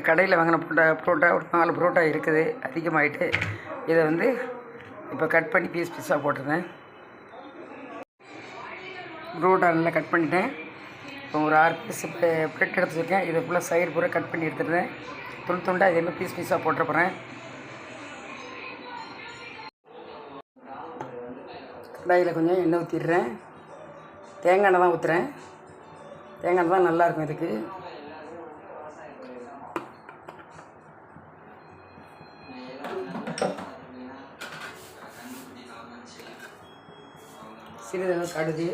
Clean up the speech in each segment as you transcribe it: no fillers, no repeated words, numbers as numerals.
கடையில் வாங்கின புரோட்டா ஒரு 4 புரோட்டா இருக்குது, அதிகமாகிட்டு. இதை வந்து இப்போ கட் பண்ணி பீஸாக போட்டுருந்தேன். புரோட்டா நல்லா கட் பண்ணிட்டேன். இப்போ ஒரு 6 பீஸ் பிரெட் எடுத்து வச்சுருக்கேன். இதை ஃபுல்லாக சைடு பூரா கட் பண்ணி எடுத்துருந்தேன். துண்டாக இதே மாதிரி பீஸாக போட்டுற போகிறேன். கடாயில் கொஞ்சம் எண்ணெய் ஊற்றிடுறேன். தேங்காய் எண்ணெய் தான் ஊற்றுறேன். தேங்காய் எண்ணெய் தான் நல்லாயிருக்கும் இதுக்கு. சிறிதளவு கடுகு,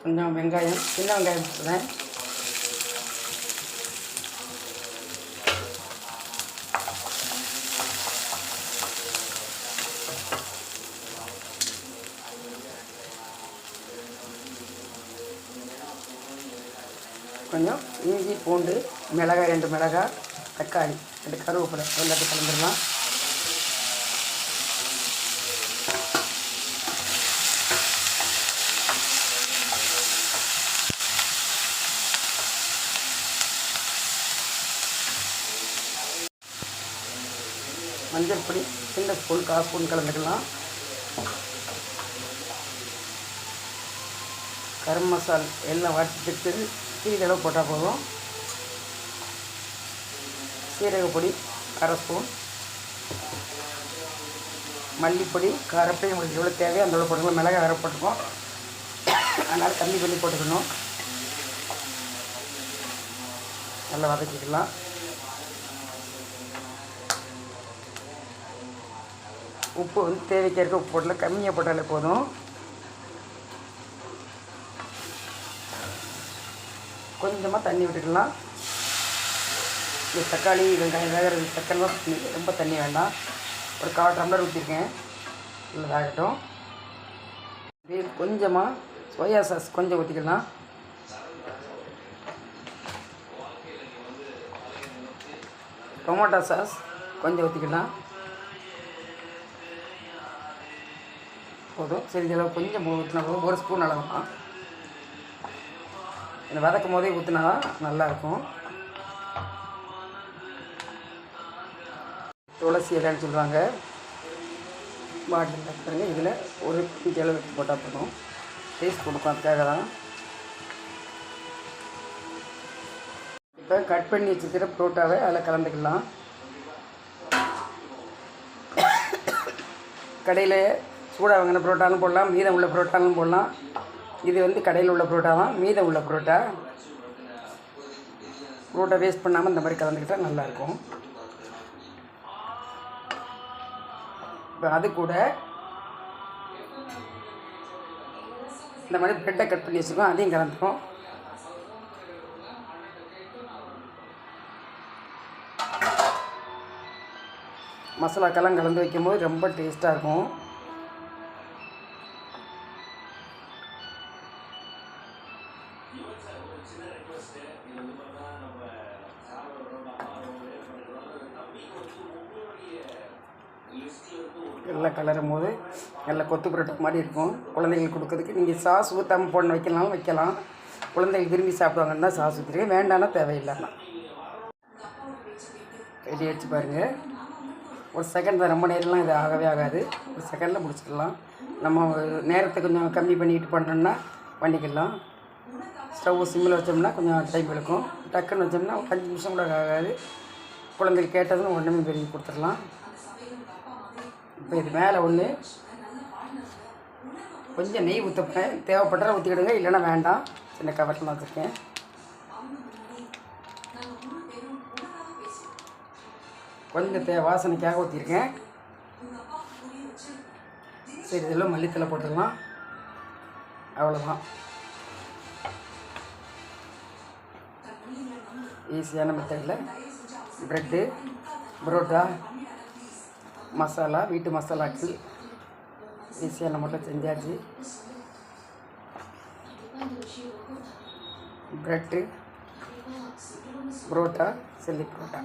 கொஞ்சம் வெங்காயம், சின்ன வெங்காயம் போடுறேன். கொஞ்சம் இஞ்சி, பூண்டு, மிளகாய் 2 மிளகாய், தக்காளி 2 கருவேப்பிலை எல்லாத்தையும் கலந்துடலாம். மஞ்சள் பொடி சின்ன ஸ்பூன், 1/4 ஸ்பூன் கலந்துக்கலாம். கரம் மசால் எல்லாம் வறுத்துட்டு சிறிதளவு போட்டால் போதும். சீரகப்பொடி 1/2 ஸ்பூன், மல்லிப்பொடி காரப்பொடி உங்களுக்கு எவ்வளோ தேவையோ அந்த அளவு போட்டுக்கலாம். மிளகாய் வேறு போட்டுக்கோம், அதனால் கம்மி பண்ணி போட்டுக்கணும். நல்லா வதக்கிக்கலாம். உப்பு வந்து தேவைக்கேற்க உப்பு போடல, கம்மியாக போட்டாலே போதும். கொஞ்சமாக தண்ணி விட்டுக்கலாம். இந்த தக்காளி வெங்காயம் வேகிறது தக்காளிலாம் ரொம்ப தண்ணி வேண்டாம். ஒரு 1/4 டம்ளர் ஊற்றிருக்கேன். நல்லதாகட்டும். கொஞ்சமாக சோயா சாஸ் கொஞ்சம் ஊற்றிக்கலாம். டொமேட்டோ சாஸ் கொஞ்சம் ஊற்றிக்கலாம். போதும். சிறிதளவு கொஞ்சம் ஊற்றினா போதும். 1 ஸ்பூன் அளவு தான். இந்த வதக்கும் போதே ஊற்றினா தான் நல்லாயிருக்கும். துளசி இலைன்னு சொல்லுவாங்க, பாட்டில் பாருங்க. இதில் ஒரு பிஞ்சு அளவு எடுத்து போட்டால் போதும், டேஸ்ட் கொடுக்கும். அதுக்காக தான். இப்போ கட் பண்ணி வச்சுருக்கிற புரோட்டாவை அதில் கலந்துக்கலாம். கடையில் சூடாக வாங்கின புரோட்டாலும் போடலாம், மீதம் உள்ள புரோட்டாலும் போடலாம். இது வந்து கடையில் உள்ள புரோட்டா தான், மீதம் உள்ள புரோட்டா வேஸ்ட் பண்ணாமல் இந்த மாதிரி கலந்துக்கிட்டால் நல்லாயிருக்கும். இப்போ அது கூட இந்த மாதிரி ப்ரெட்டை கட் பண்ணி வச்சுருக்கோம், அதையும் கலந்துக்கும். மசாலாக்கெல்லாம் கலந்து வைக்கும்போது ரொம்ப டேஸ்ட்டாக இருக்கும். எல்லாம் கலரும் போது நல்லா கொத்து புரோட்டா மாதிரி இருக்கும். குழந்தைங்களுக்கு கொடுக்கறதுக்கு நீங்கள் சாஸ் ஊற்றாமல் போடணும் வைக்கலாம்னு வைக்கலாம். குழந்தைகள் விரும்பி சாப்பிடுவாங்கன்னா சாஸ் ஊற்றிருக்கேன், வேண்டாம்னா தேவையில்லைன்னா. ரெடி வச்சு பாருங்கள். ஒரு செகண்ட் தான், ரொம்ப நேரம்லாம் இது ஆகவே ஆகாது. ஒரு செகண்டில் முடிச்சுக்கலாம். நம்ம நேரத்தை கொஞ்சம் கம்மி பண்ணிட்டு பண்ணோம்னா பண்ணிக்கலாம். ஸ்டவ் சிம்மில் வச்சோம்னா கொஞ்சம் டைம் எடுக்கும். டக்குன்னு வச்சோம்னா ஒரு 5 நிமிஷம் கூட ஆகாது. குழந்தைகள் கேட்டதுன்னு ஒன்றுமே பெருகி கொடுத்துடலாம். இப்போ இது மேலே ஒன்று கொஞ்சம் நெய் ஊற்றப்பேன், தேவைப்பட்டால் ஊற்றிக்கிடுங்க, இல்லைன்னா வேண்டாம். சின்ன கவரில் தான் வச்சுருக்கேன். கொஞ்சம் வாசனைக்காக ஊற்றிருக்கேன். சரி, இதெல்லாம் மல்லித்தலை போட்டுடலாம். அவ்வளோதான். ஈஸியான மெத்தடில் ப்ரெட்டு, புரோட்டா, மசாலா, வீட்டு மசாலாக்கள் ஈஸியான முறையில் செஞ்சாச்சு. Bread parotta, chilli parotta.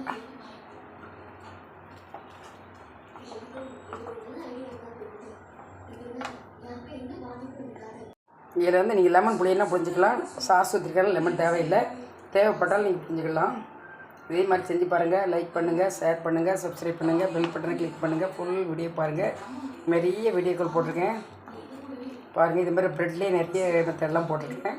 இதில் வந்து நீங்கள் லெமன் புளியெல்லாம் புரிஞ்சிக்கலாம். சாஸ் ஊற்றிருக்காலும் லெமன் தேவையில்லை. தேவைப்பட்டாலும் நீங்கள் புரிஞ்சிக்கலாம். இதே மாதிரி செஞ்சு பாருங்கள். லைக் பண்ணுங்கள், ஷேர் பண்ணுங்கள், சப்ஸ்கிரைப் பண்ணுங்கள், பெல் பட்டனை கிளிக் பண்ணுங்கள். ஃபுல் வீடியோ பாருங்கள். நிறைய வீடியோக்கள் போட்டிருக்கேன் பாருங்கள். இது மாதிரி ப்ரெட்லேயே நிறைய மெத்தட்லாம் போட்டிருக்கேன்.